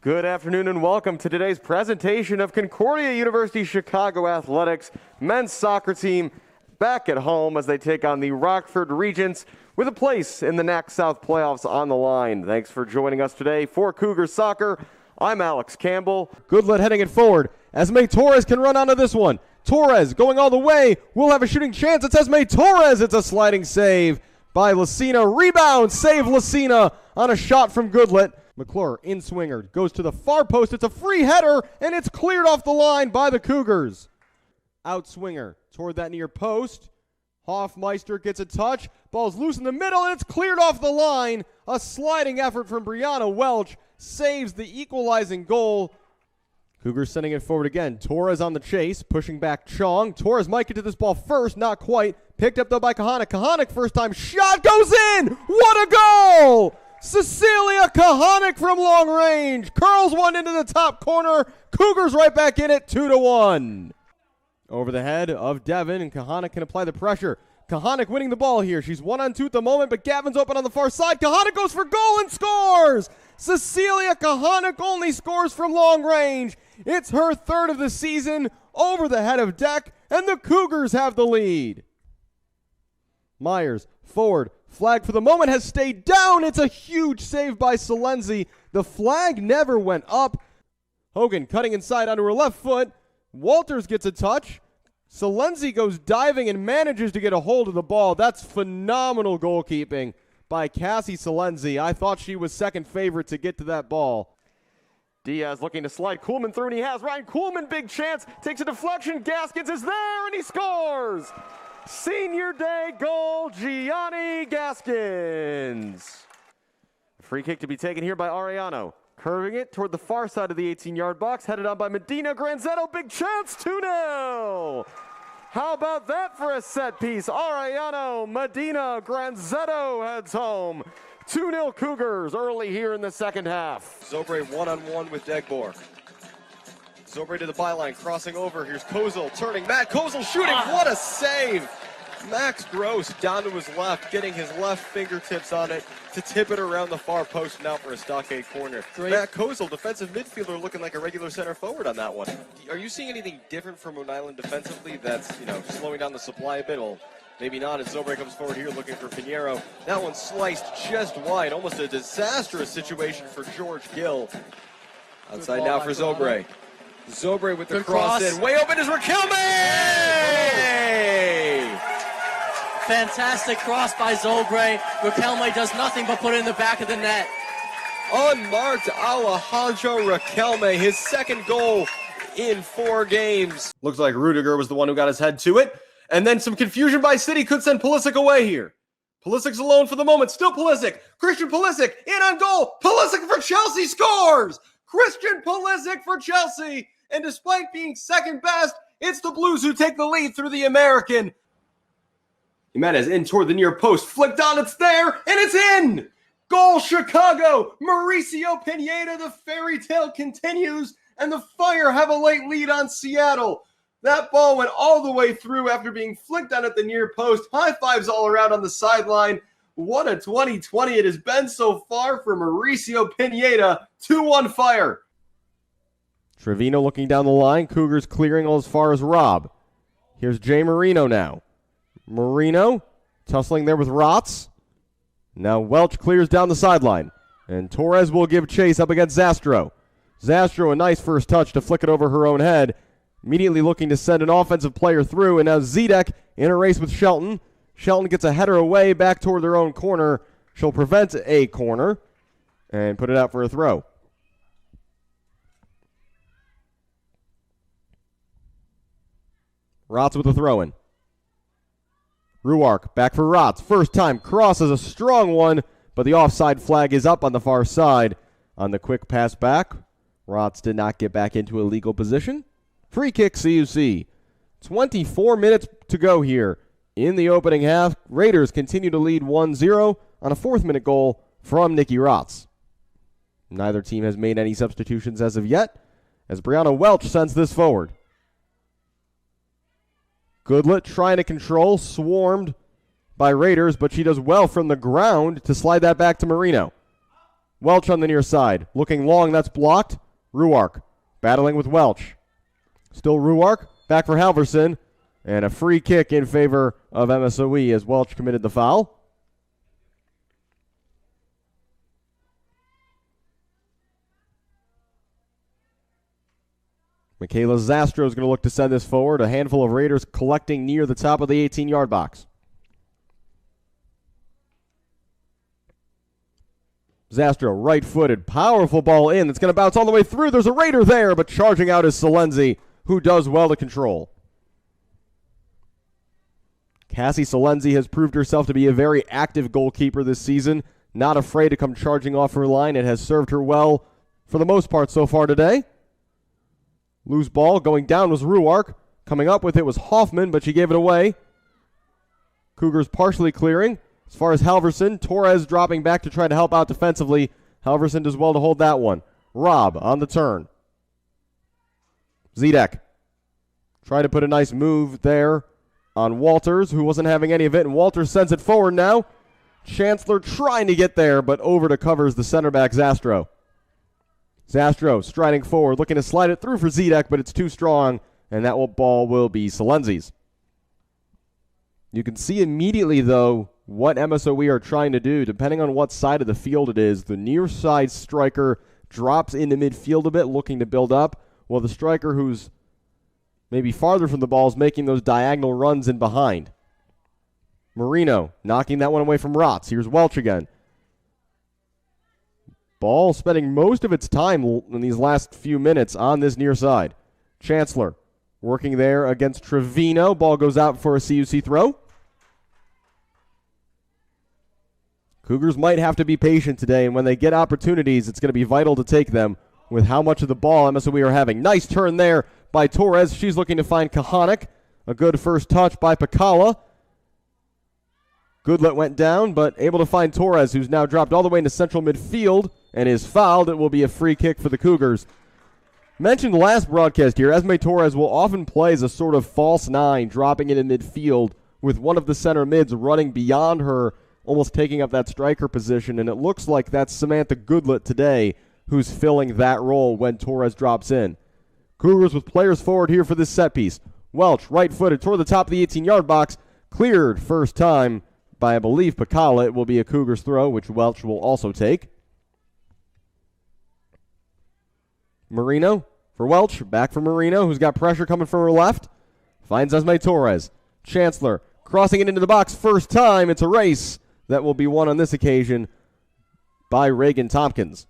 Good afternoon and welcome to today's presentation of Concordia University Chicago Athletics men's soccer team back at home as they take on the Rockford Regents with a place in the NAC South playoffs on the line. Thanks for joining us today for Cougar Soccer. I'm Alex Campbell. Goodlet heading it forward. Esme Torres can run onto this one. Torres going all the way. Will have a shooting chance. It's Esme Torres. It's a sliding save by Lucina. Rebound. Save Lucina on a shot from Goodlet. McClure in swinger. Goes to the far post. It's a free header, and it's cleared off the line by the Cougars. Out swinger toward that near post. Hoffmeister gets a touch. Ball's loose in the middle, and it's cleared off the line. A sliding effort from Brianna Welch saves the equalizing goal. Cougars sending it forward again. Torres on the chase, pushing back Chong. Torres might get to this ball first, not quite. Picked up though by Kahanik. Kahanik first time shot goes in. What a goal! Cecilia Kahanik from long range curls one into the top corner. Cougars right back in it, 2-1. Over the head of Devin, and Kahanik can apply the pressure. Kahanik winning the ball here. She's 1-on-2 at the moment, but Gavin's open on the far side. Kahanik goes for goal and scores! Cecilia Kahanik only scores from long range. It's her third of the season over the head of deck, and the Cougars have the lead. Myers, forward, flag for the moment has stayed down. It's a huge save by Salenzi. The flag never went up. Hogan cutting inside onto her left foot. Walters gets a touch. Salenzi goes diving and manages to get a hold of the ball. That's phenomenal goalkeeping by Cassie Salenzi. I thought she was second favorite to get to that ball. Diaz looking to slide Kuhlman through, and he has. Ryan Kuhlman, big chance, takes a deflection. Gaskins is there, and he scores! Senior day goal, Gianni Gaskins. Free kick to be taken here by Arellano. Curving it toward the far side of the 18-yard box, headed on by Medina Granzetto. Big chance, 2-0. How about that for a set piece? Arellano, Medina Granzetto heads home. 2-0 Cougars early here in the second half. Zobre one-on-one with Degbor. Zobre to the byline, crossing over. Here's Kozel turning. Matt Kozel shooting. What a save! Max Gross down to his left, getting his left fingertips on it to tip it around the far post and out for a stockade corner. Great. Matt Kozel, defensive midfielder, looking like a regular center forward on that one. Are you seeing anything different from Rhode Island defensively that's, slowing down the supply a bit? Well, maybe not, as Zobre comes forward here looking for Pinheiro. That one sliced just wide, almost a disastrous situation for George Gill. Outside now for Zobre. Zobre with the cross in. Way open is Raquelme! Fantastic cross by Zobre. Raquelme does nothing but put it in the back of the net. Unmarked Alejandro Raquelme, his second goal in 4 games. Looks like Rudiger was the one who got his head to it. And then some confusion by City could send Pulisic away here. Pulisic's alone for the moment. Still Pulisic. Christian Pulisic in on goal. Pulisic for Chelsea scores! Christian Pulisic for Chelsea. And despite being second best, it's the Blues who take the lead through the American. Jimenez in toward the near post. Flicked on, it's there, and it's in! Goal Chicago! Mauricio Pineda, the fairy tale continues, and the Fire have a late lead on Seattle. That ball went all the way through after being flicked on at the near post. High fives all around on the sideline. What a 2020 it has been so far for Mauricio Pineda. 2-1 Fire. Trevino looking down the line. Cougars clearing as far as Robb. Here's Jay Marino now. Marino tussling there with Rotz. Now Welch clears down the sideline. And Torres will give chase up against Zastro. Zastro, a nice first touch to flick it over her own head. Immediately looking to send an offensive player through. And now Zedek in a race with Shelton. Shelton gets a header away back toward their own corner. She'll prevent a corner and put it out for a throw. Rotz with a throw-in. Ruark back for Rotz. First time cross is a strong one, but the offside flag is up on the far side. On the quick pass back, Rotz did not get back into a legal position. Free kick CUC. 24 minutes to go here in the opening half. Raiders continue to lead 1-0 on a 4th-minute goal from Nikki Rotz. Neither team has made any substitutions as of yet, as Brianna Welch sends this forward. Goodlet trying to control, swarmed by Raiders, but she does well from the ground to slide that back to Marino. Welch on the near side. Looking long, that's blocked. Ruark battling with Welch. Still Ruark. Back for Halverson. And a free kick in favor of MSOE as Welch committed the foul. Michaela Zastro is going to look to send this forward. A handful of Raiders collecting near the top of the 18-yard box. Zastro, right-footed, powerful ball in. It's going to bounce all the way through. There's a Raider there, but charging out is Salenzi, who does well to control. Cassie Salenzi has proved herself to be a very active goalkeeper this season, not afraid to come charging off her line. It has served her well for the most part so far today. Loose ball going down was Ruark. Coming up with it was Hoffman, but she gave it away. Cougars partially clearing. As far as Halverson, Torres dropping back to try to help out defensively. Halverson does well to hold that one. Robb on the turn. Zedek try to put a nice move there on Walters, who wasn't having any of it, and Walters sends it forward now. Chancellor trying to get there, but over to covers the center back, Zastro. Zastro striding forward, looking to slide it through for Zedek, but it's too strong, and that ball will be Salenzi's. You can see immediately, though, what MSOE are trying to do. Depending on what side of the field it is, the near side striker drops into midfield a bit, looking to build up, while the striker who's maybe farther from the ball is making those diagonal runs in behind. Marino knocking that one away from Rotz. Here's Welch again. Ball spending most of its time in these last few minutes on this near side. Chancellor working there against Trevino. Ball goes out for a CUC throw. Cougars might have to be patient today, and when they get opportunities, it's going to be vital to take them with how much of the ball MSOE are having. Nice turn there by Torres. She's looking to find Kahanik. A good first touch by Pakala. Goodlet went down, but able to find Torres, who's now dropped all the way into central midfield and is fouled. It will be a free kick for the Cougars. Mentioned last broadcast here, Esme Torres will often play as a sort of false nine, dropping it in midfield with one of the center mids running beyond her, almost taking up that striker position, and it looks like that's Samantha Goodlet today who's filling that role when Torres drops in. Cougars with players forward here for this set piece. Welch, right-footed toward the top of the 18-yard box, cleared first time by, I believe, Pakala. It will be a Cougars throw, which Welch will also take. Marino for Welch, back for Marino, who's got pressure coming from her left. Finds Esme Torres. Chancellor crossing it into the box first time. It's a race that will be won on this occasion by Reagan Tompkins.